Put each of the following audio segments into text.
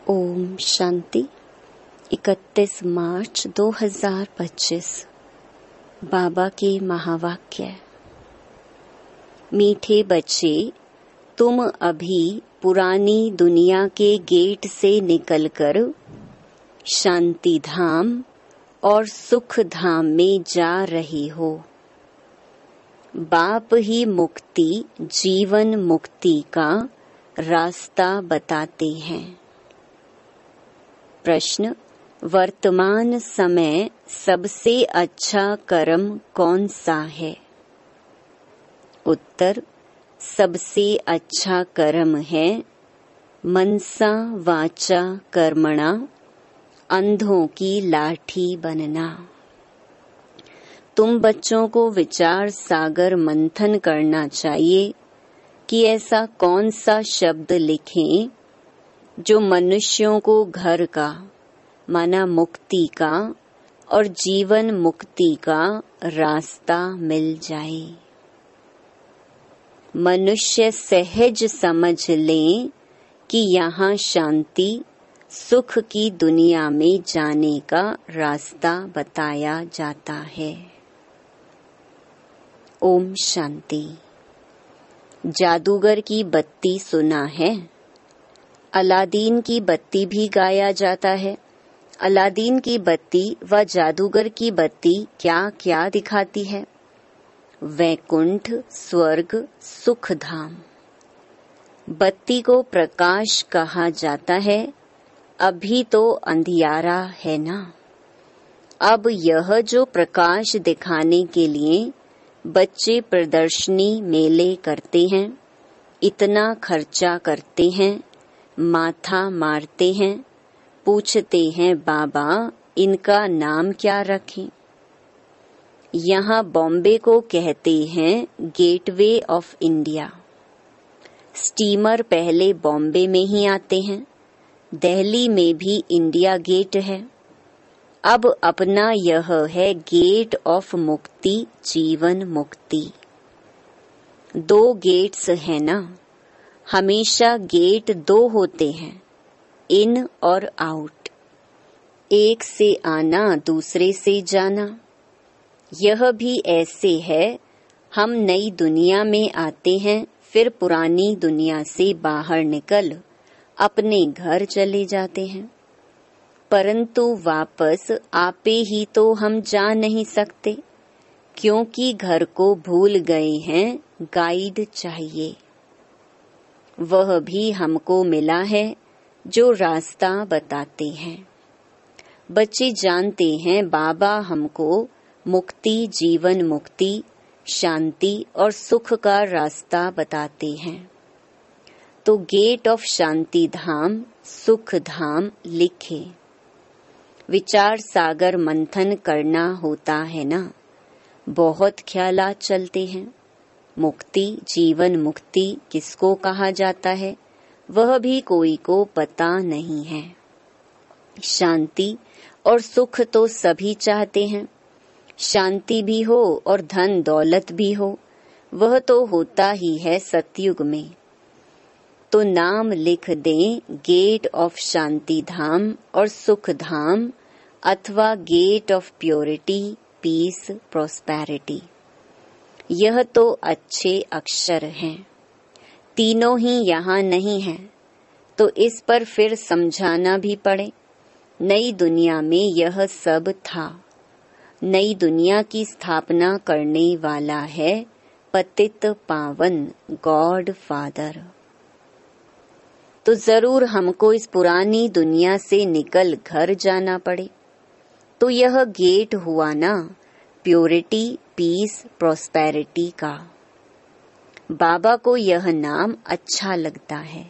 ओम शांति। 31 मार्च 2025। बाबा के महावाक्य। मीठे बच्चे, तुम अभी पुरानी दुनिया के गेट से निकलकर शांति धाम और सुख धाम में जा रहे हो। बाप ही मुक्ति, जीवन मुक्ति का रास्ता बताते हैं। प्रश्न: वर्तमान समय सबसे अच्छा कर्म कौन सा है? उत्तर: सबसे अच्छा कर्म है मनसा वाचा कर्मणा अंधों की लाठी बनना। तुम बच्चों को विचार सागर मंथन करना चाहिए कि ऐसा कौन सा शब्द लिखें जो मनुष्यों को घर का माना मुक्ति का और जीवन मुक्ति का रास्ता मिल जाए। मनुष्य सहज समझ लें कि यहाँ शांति सुख की दुनिया में जाने का रास्ता बताया जाता है। ओम शांति। जादूगर की बत्ती सुना है? अलादीन की बत्ती भी गाया जाता है। अलादीन की बत्ती व जादूगर की बत्ती क्या क्या दिखाती है? वैकुंठ, स्वर्ग, सुख धाम। बत्ती को प्रकाश कहा जाता है। अभी तो अंधियारा है ना। अब यह जो प्रकाश दिखाने के लिए बच्चे प्रदर्शनी मेले करते हैं, इतना खर्चा करते हैं, माथा मारते हैं, पूछते हैं बाबा इनका नाम क्या रखें? यहाँ बॉम्बे को कहते हैं गेटवे ऑफ इंडिया। स्टीमर पहले बॉम्बे में ही आते हैं। दिल्ली में भी इंडिया गेट है। अब अपना यह है गेट ऑफ मुक्ति, जीवन मुक्ति। 2 गेट्स है ना। हमेशा गेट 2 होते हैं, इन और आउट। एक से आना, दूसरे से जाना। यह भी ऐसे है, हम नई दुनिया में आते हैं, फिर पुरानी दुनिया से बाहर निकल अपने घर चले जाते हैं, परंतु वापस आपे ही तो हम जा नहीं सकते, क्योंकि घर को भूल गए हैं। गाइड चाहिए। वह भी हमको मिला है जो रास्ता बताते हैं। बच्चे जानते हैं बाबा हमको मुक्ति, जीवन मुक्ति, शांति और सुख का रास्ता बताते हैं। तो गेट ऑफ शांति धाम, सुख धाम लिखे। विचार सागर मंथन करना होता है ना। बहुत ख्यालात चलते हैं। मुक्ति, जीवन मुक्ति किसको कहा जाता है वह भी कोई को पता नहीं है। शांति और सुख तो सभी चाहते हैं। शांति भी हो और धन दौलत भी हो, वह तो होता ही है सतयुग में। तो नाम लिख दें गेट ऑफ शांति धाम और सुख धाम, अथवा gate of purity, peace, prosperity. यह तो अच्छे अक्षर हैं। तीनों ही यहाँ नहीं हैं, तो इस पर फिर समझाना भी पड़े। नई दुनिया में यह सब था। नई दुनिया की स्थापना करने वाला है पतित पावन गॉड फादर। तो जरूर हमको इस पुरानी दुनिया से निकल घर जाना पड़े। तो यह गेट हुआ ना प्योरिटी, पीस, प्रॉस्पेरिटी का। बाबा को यह नाम अच्छा लगता है।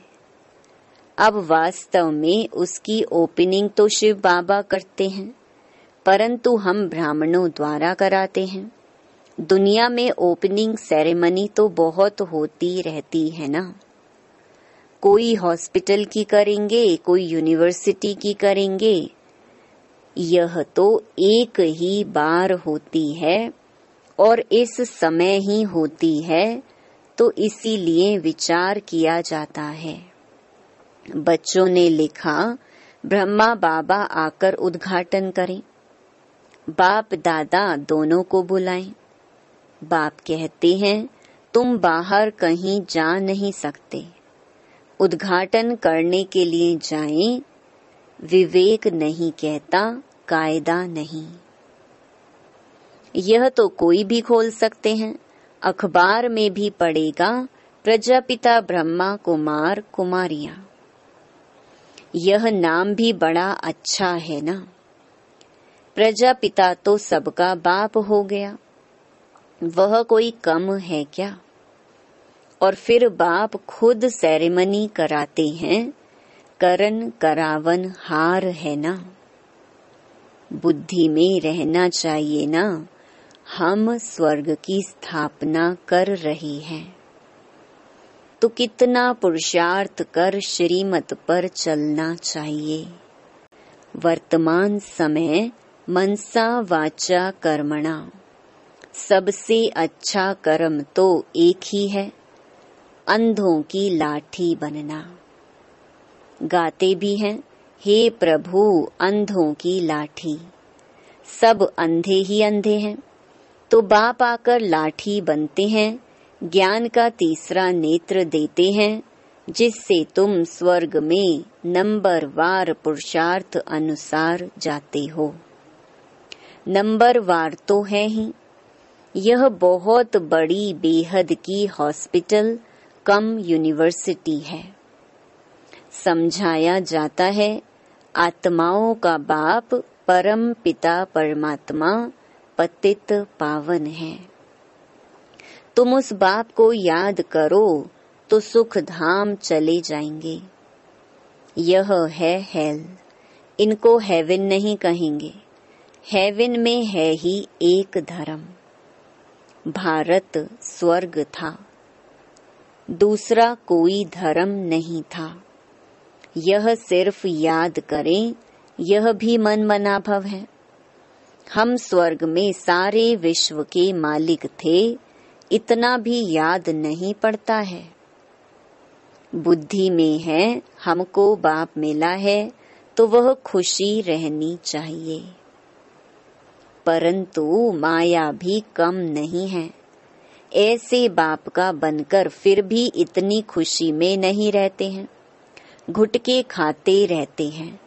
अब वास्तव में उसकी ओपनिंग तो शिव बाबा करते हैं, परंतु हम ब्राह्मणों द्वारा कराते हैं। दुनिया में ओपनिंग सेरेमनी तो बहुत होती रहती है ना। कोई हॉस्पिटल की करेंगे, कोई यूनिवर्सिटी की करेंगे। यह तो एक ही बार होती है और इस समय ही होती है, तो इसीलिए विचार किया जाता है। बच्चों ने लिखा, ब्रह्मा बाबा आकर उद्घाटन करें। बाप दादा दोनों को बुलाएं। बाप कहते हैं, तुम बाहर कहीं जा नहीं सकते, उद्घाटन करने के लिए जाएं। विवेक नहीं कहता, कायदा नहीं। यह तो कोई भी खोल सकते हैं, अखबार में भी पड़ेगा, प्रजापिता ब्रह्मा कुमार कुमारियां। यह नाम भी बड़ा अच्छा है ना। प्रजापिता तो सबका बाप हो गया, वह कोई कम है क्या? और फिर बाप खुद सेरेमनी कराते हैं, करन करावन हार है ना। बुद्धि में रहना चाहिए ना, हम स्वर्ग की स्थापना कर रही हैं, तो कितना पुरुषार्थ कर श्रीमत पर चलना चाहिए। वर्तमान समय मनसा वाचा कर्मणा, सबसे अच्छा कर्म तो एक ही है, अंधों की लाठी बनना। गाते भी हैं, हे प्रभु अंधों की लाठी। सब अंधे ही अंधे हैं, तो बाप आकर लाठी बनते हैं, ज्ञान का तीसरा नेत्र देते हैं, जिससे तुम स्वर्ग में नंबरवार पुरुषार्थ अनुसार जाते हो। नंबरवार तो है ही। यह बहुत बड़ी बेहद की हॉस्पिटल कम यूनिवर्सिटी है। समझाया जाता है, आत्माओं का बाप परम पिता परमात्मा पतित पावन है। तुम उस बाप को याद करो तो सुख धाम चले जाएंगे। यह है हेल, इनको हेवन नहीं कहेंगे। हेवन में है ही एक धर्म। भारत स्वर्ग था, दूसरा कोई धर्म नहीं था। यह सिर्फ याद करें, यह भी मन मनाभव है। हम स्वर्ग में सारे विश्व के मालिक थे, इतना भी याद नहीं पड़ता है। बुद्धि में है हमको बाप मिला है, तो वह खुशी रहनी चाहिए। परंतु माया भी कम नहीं है। ऐसे बाप का बनकर फिर भी इतनी खुशी में नहीं रहते हैं, घुटके खाते रहते हैं।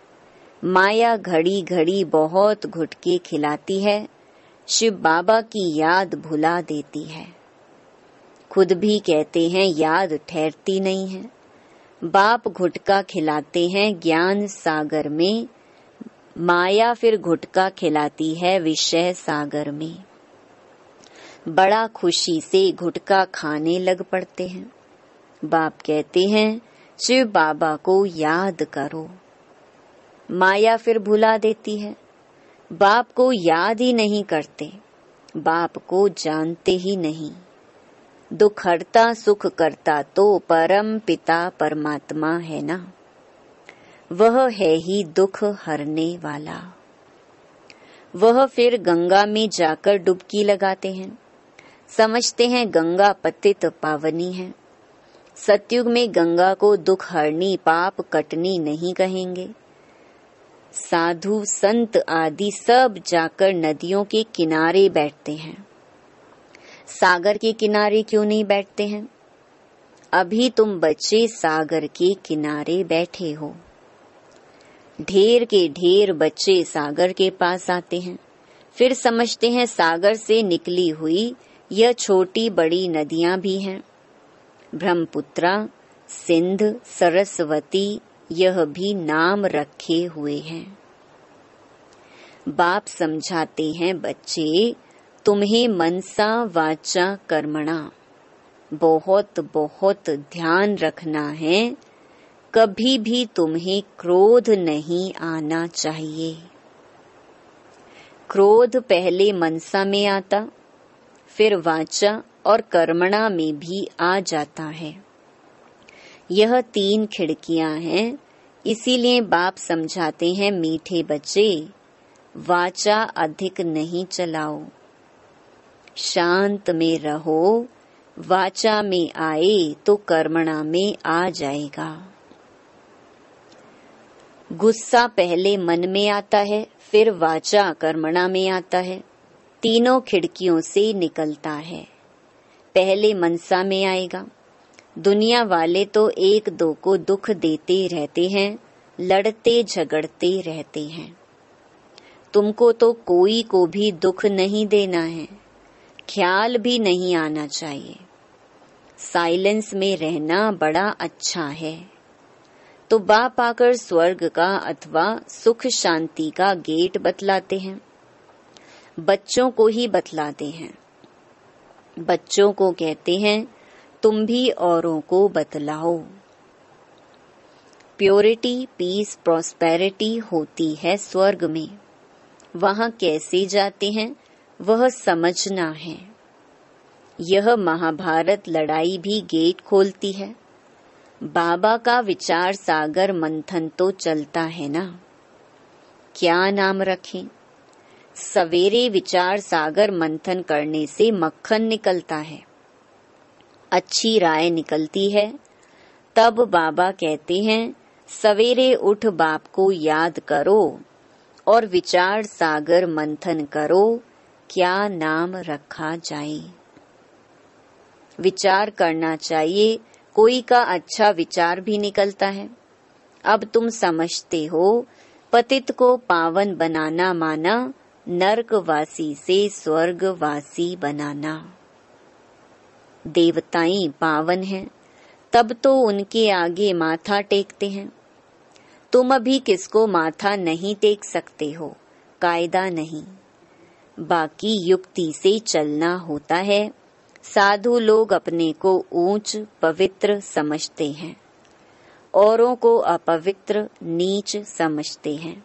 माया घड़ी घड़ी बहुत घुटके खिलाती है, शिव बाबा की याद भुला देती है। खुद भी कहते हैं याद ठहरती नहीं है। बाप घुटका खिलाते हैं ज्ञान सागर में, माया फिर घुटका खिलाती है विषय सागर में। बड़ा खुशी से घुटका खाने लग पड़ते हैं। बाप कहते हैं शिव बाबा को याद करो। माया फिर भुला देती है। बाप को याद ही नहीं करते, बाप को जानते ही नहीं। दुख हरता सुख करता तो परम पिता परमात्मा है ना, वह है ही दुख हरने वाला। वह फिर गंगा में जाकर डुबकी लगाते हैं, समझते हैं गंगा पतित पावनी है। सतयुग में गंगा को दुख हरनी पाप कटनी नहीं कहेंगे। साधु संत आदि सब जाकर नदियों के किनारे बैठते हैं। सागर के किनारे क्यों नहीं बैठते हैं? अभी तुम बच्चे सागर के किनारे बैठे हो। ढेर के ढेर बच्चे सागर के पास आते हैं, फिर समझते हैं सागर से निकली हुई यह छोटी बड़ी नदियां भी हैं। ब्रह्मपुत्रा, सिंध, सरस्वती, यह भी नाम रखे हुए हैं। बाप समझाते हैं बच्चे, तुम्हें मनसा वाचा कर्मणा बहुत बहुत ध्यान रखना है। कभी भी तुम्हें क्रोध नहीं आना चाहिए। क्रोध पहले मनसा में आता, फिर वाचा और कर्मणा में भी आ जाता है। यह 3 खिड़कियां हैं, इसीलिए बाप समझाते हैं मीठे बच्चे, वाचा अधिक नहीं चलाओ, शांत में रहो। वाचा में आए तो कर्मणा में आ जाएगा। गुस्सा पहले मन में आता है, फिर वाचा कर्मणा में आता है, तीनों खिड़कियों से निकलता है। पहले मनसा में आएगा। दुनिया वाले तो एक दो को दुख देते रहते हैं, लड़ते झगड़ते रहते हैं। तुमको तो कोई को भी दुख नहीं देना है, ख्याल भी नहीं आना चाहिए। साइलेंस में रहना बड़ा अच्छा है। तो बाप आकर स्वर्ग का अथवा सुख शांति का गेट बतलाते हैं। बच्चों को ही बतलाते हैं। बच्चों को कहते हैं तुम भी औरों को बतलाओ। प्योरिटी, पीस, प्रॉस्पेरिटी होती है स्वर्ग में। वहां कैसे जाते हैं वह समझना है। यह महाभारत लड़ाई भी गेट खोलती है। बाबा का विचार सागर मंथन तो चलता है ना। क्या नाम रखें? सवेरे विचार सागर मंथन करने से मक्खन निकलता है, अच्छी राय निकलती है। तब बाबा कहते हैं सवेरे उठ बाप को याद करो और विचार सागर मंथन करो, क्या नाम रखा जाए। विचार करना चाहिए, कोई का अच्छा विचार भी निकलता है। अब तुम समझते हो, पतित को पावन बनाना माना नरकवासी से स्वर्गवासी बनाना। देवताएं पावन हैं, तब तो उनके आगे माथा टेकते हैं। तुम अभी किसको माथा नहीं टेक सकते हो, कायदा नहीं। बाकी युक्ति से चलना होता है। साधु लोग अपने को ऊंच पवित्र समझते हैं, औरों को अपवित्र नीच समझते हैं।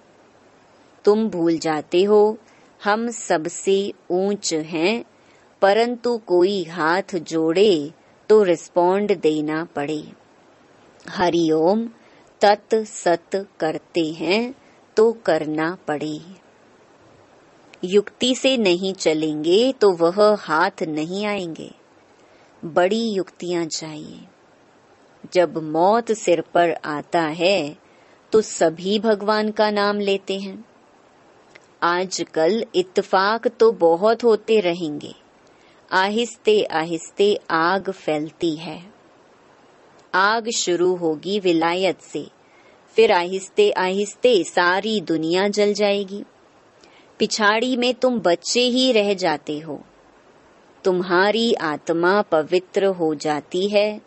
तुम भूल जाते हो हम सबसे ऊंच हैं, परंतु कोई हाथ जोड़े तो रिस्पॉन्ड देना पड़े। हरिओम तत् सत करते हैं तो करना पड़े। युक्ति से नहीं चलेंगे तो वह हाथ नहीं आएंगे। बड़ी युक्तियां चाहिए। जब मौत सिर पर आता है तो सभी भगवान का नाम लेते हैं। आजकल इत्तेफाक तो बहुत होते रहेंगे, आहिस्ते आहिस्ते आग फैलती है। आग शुरू होगी विलायत से, फिर आहिस्ते आहिस्ते सारी दुनिया जल जाएगी। पिछाड़ी में तुम बच्चे ही रह जाते हो। तुम्हारी आत्मा पवित्र हो जाती है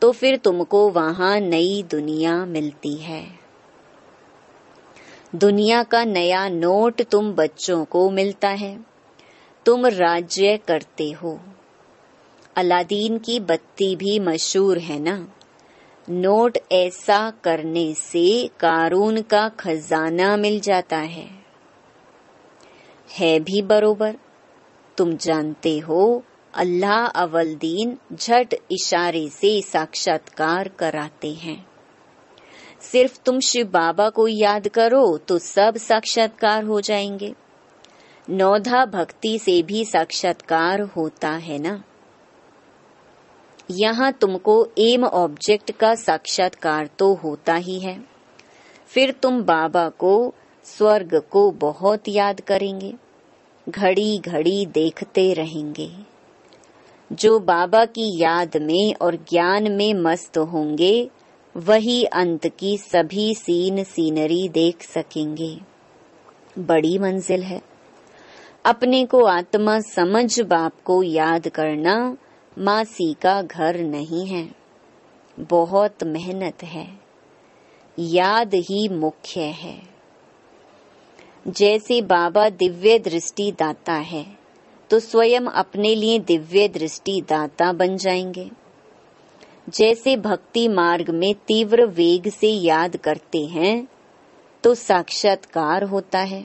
तो फिर तुमको वहां नई दुनिया मिलती है। दुनिया का नया नोट तुम बच्चों को मिलता है। तुम राज्य करते हो। अलादीन की बत्ती भी मशहूर है ना। नोट ऐसा करने से कारून का खजाना मिल जाता है भी बरोबर। तुम जानते हो अल्लाह अव्वल दीन झट इशारे से साक्षात्कार कराते हैं। सिर्फ तुम शिव बाबा को याद करो तो सब साक्षात्कार हो जाएंगे। नौधा भक्ति से भी साक्षात्कार होता है ना। यहाँ तुमको एम ऑब्जेक्ट का साक्षात्कार तो होता ही है। फिर तुम बाबा को, स्वर्ग को बहुत याद करेंगे, घड़ी घड़ी देखते रहेंगे। जो बाबा की याद में और ज्ञान में मस्त होंगे वही अंत की सभी सीनरी देख सकेंगे। बड़ी मंजिल है। अपने को आत्मा समझ बाप को याद करना मासी का घर नहीं है, बहुत मेहनत है। याद ही मुख्य है। जैसे बाबा दिव्य दृष्टि दाता है तो स्वयं अपने लिए दिव्य दृष्टि दाता बन जाएंगे। जैसे भक्ति मार्ग में तीव्र वेग से याद करते हैं तो साक्षात्कार होता है।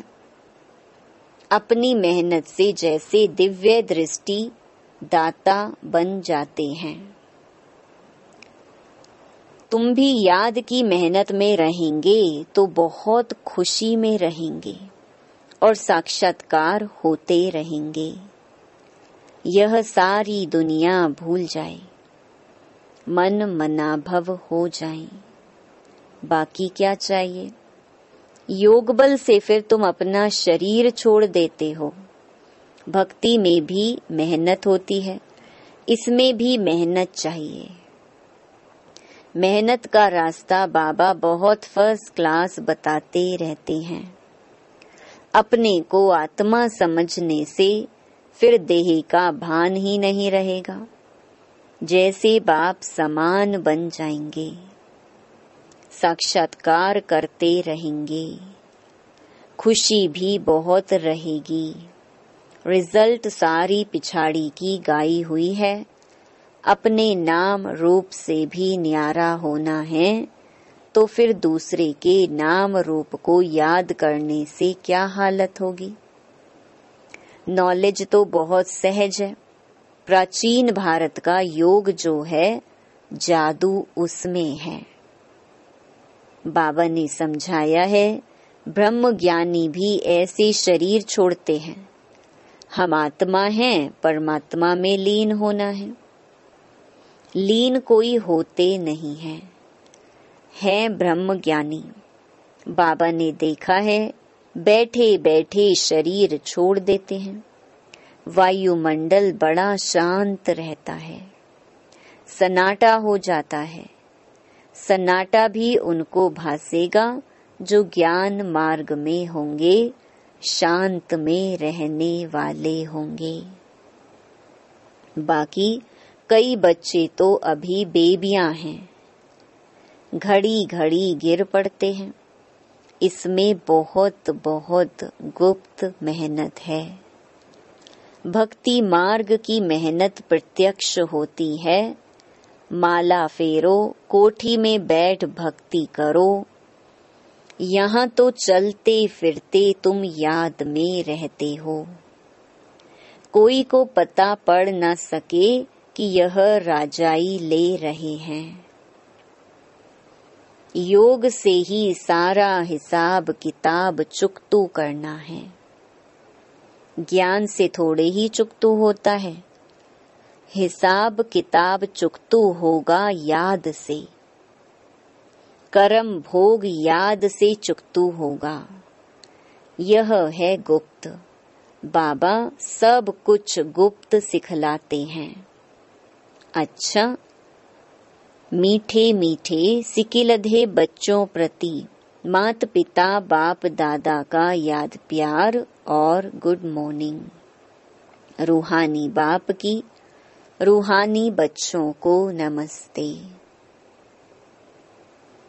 अपनी मेहनत से जैसे दिव्य दृष्टि दाता बन जाते हैं। तुम भी याद की मेहनत में रहेंगे तो बहुत खुशी में रहेंगे और साक्षात्कार होते रहेंगे। यह सारी दुनिया भूल जाए, मन मनाभव हो जाए। बाकी क्या चाहिए? योग बल से फिर तुम अपना शरीर छोड़ देते हो। भक्ति में भी मेहनत होती है, इसमें भी मेहनत चाहिए। मेहनत का रास्ता बाबा बहुत फर्स्ट क्लास बताते रहते हैं। अपने को आत्मा समझने से फिर देह का भान ही नहीं रहेगा। जैसे बाप समान बन जाएंगे, साक्षात्कार करते रहेंगे, खुशी भी बहुत रहेगी। रिजल्ट सारी पिछाड़ी की गाई हुई है। अपने नाम रूप से भी न्यारा होना है, तो फिर दूसरे के नाम रूप को याद करने से क्या हालत होगी। नॉलेज तो बहुत सहज है। प्राचीन भारत का योग जो है, जादू उसमें है। बाबा ने समझाया है, ब्रह्म ज्ञानी भी ऐसे शरीर छोड़ते हैं। हम आत्मा हैं, परमात्मा में लीन होना है। लीन कोई होते नहीं है ब्रह्म ज्ञानी। बाबा ने देखा है, बैठे बैठे शरीर छोड़ देते हैं। वायुमंडल बड़ा शांत रहता है, सन्नाटा हो जाता है। सन्नाटा भी उनको भासेगा जो ज्ञान मार्ग में होंगे, शांत में रहने वाले होंगे। बाकी कई बच्चे तो अभी बेबियां हैं, घड़ी घड़ी गिर पड़ते हैं। इसमें बहुत बहुत गुप्त मेहनत है। भक्ति मार्ग की मेहनत प्रत्यक्ष होती है। माला फेरो, कोठी में बैठ भक्ति करो। यहाँ तो चलते फिरते तुम याद में रहते हो। कोई को पता पड़ न सके कि यह राजाई ले रहे हैं। योग से ही सारा हिसाब किताब चुकतू करना है। ज्ञान से थोड़े ही चुकतू होता है। हिसाब किताब चुकतू होगा याद से। कर्म भोग याद से चुकतू होगा। यह है गुप्त। बाबा सब कुछ गुप्त सिखलाते हैं। अच्छा, मीठे मीठे सिकिलधे बच्चों प्रति माता पिता बाप दादा का याद प्यार और गुड मॉर्निंग। रूहानी बाप की रूहानी बच्चों को नमस्ते।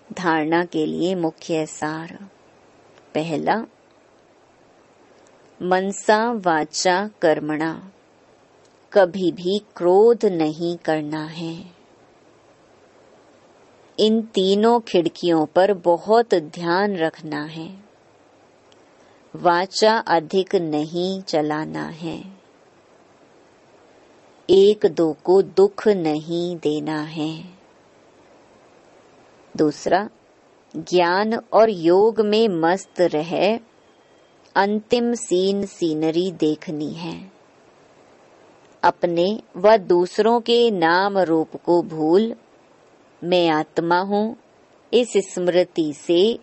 धारणा के लिए मुख्य सार। पहला, मनसा वाचा कर्मणा, कभी भी क्रोध नहीं करना है। इन तीनों खिड़कियों पर बहुत ध्यान रखना है। वाचा अधिक नहीं चलाना है। एक दो को दुख नहीं देना है। दूसरा, ज्ञान और योग में मस्त रह अंतिम सीनरी देखनी है। अपने व दूसरों के नाम रूप को भूल मैं आत्मा हूँ, इस स्मृति से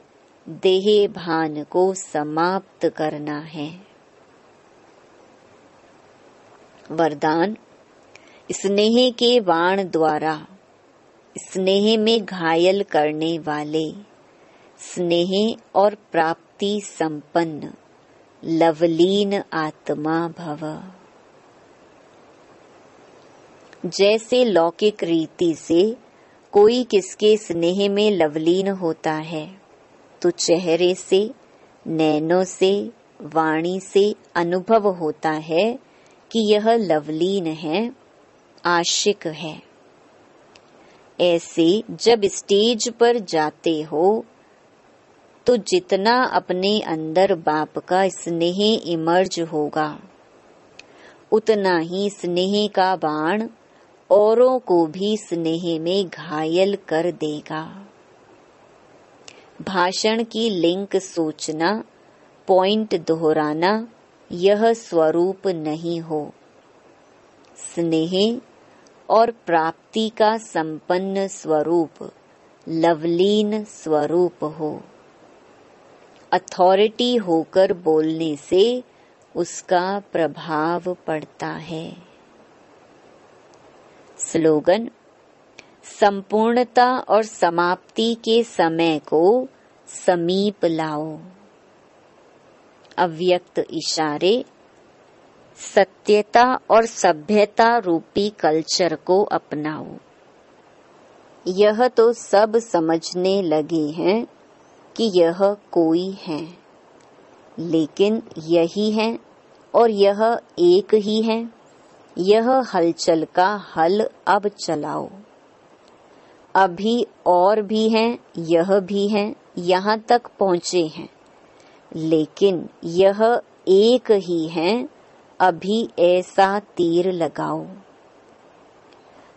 देह भान को समाप्त करना है। वरदान, स्नेह के बाण द्वारा स्नेह में घायल करने वाले, स्नेह और प्राप्ति संपन्न लवलीन आत्मा भव। जैसे लौकिक रीति से कोई किसके स्नेह में लवलीन होता है, तो चेहरे से, नैनों से, वाणी से अनुभव होता है कि यह लवलीन है, आशिक है। ऐसे जब स्टेज पर जाते हो तो जितना अपने अंदर बाप का स्नेह इमर्ज होगा, उतना ही स्नेह का बाण औरों को भी स्नेह में घायल कर देगा। भाषण की लिंक सोचना, पॉइंट दोहराना, यह स्वरूप नहीं हो। स्नेह और प्राप्ति का संपन्न स्वरूप, लवलीन स्वरूप हो। अथॉरिटी होकर बोलने से उसका प्रभाव पड़ता है। स्लोगन: संपूर्णता और समाप्ति के समय को समीप लाओ। अव्यक्त इशारे: सत्यता और सभ्यता रूपी कल्चर को अपनाओ। यह तो सब समझने लगे हैं कि यह कोई है, लेकिन यही है और यह एक ही है। यह हलचल का हल अब चलाओ। अभी और भी हैं, यह भी हैं, यहाँ तक पहुँचे हैं, लेकिन यह एक ही है। अभी ऐसा तीर लगाओ।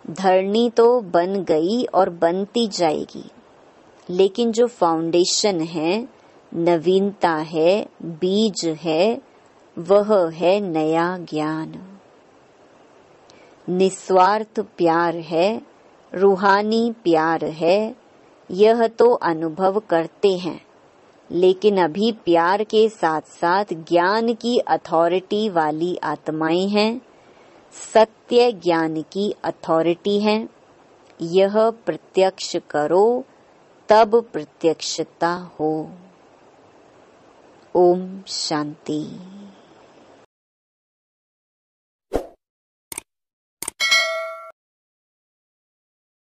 धरनी तो बन गई और बनती जाएगी, लेकिन जो फाउंडेशन है, नवीनता है, बीज है, वह है नया ज्ञान। निस्वार्थ प्यार है, रूहानी प्यार है। यह तो अनुभव करते हैं, लेकिन अभी प्यार के साथ साथ ज्ञान की अथॉरिटी वाली आत्माएं हैं। सत्य ज्ञान की अथॉरिटी है। यह प्रत्यक्ष करो, तब प्रत्यक्षता हो। ओम शांति।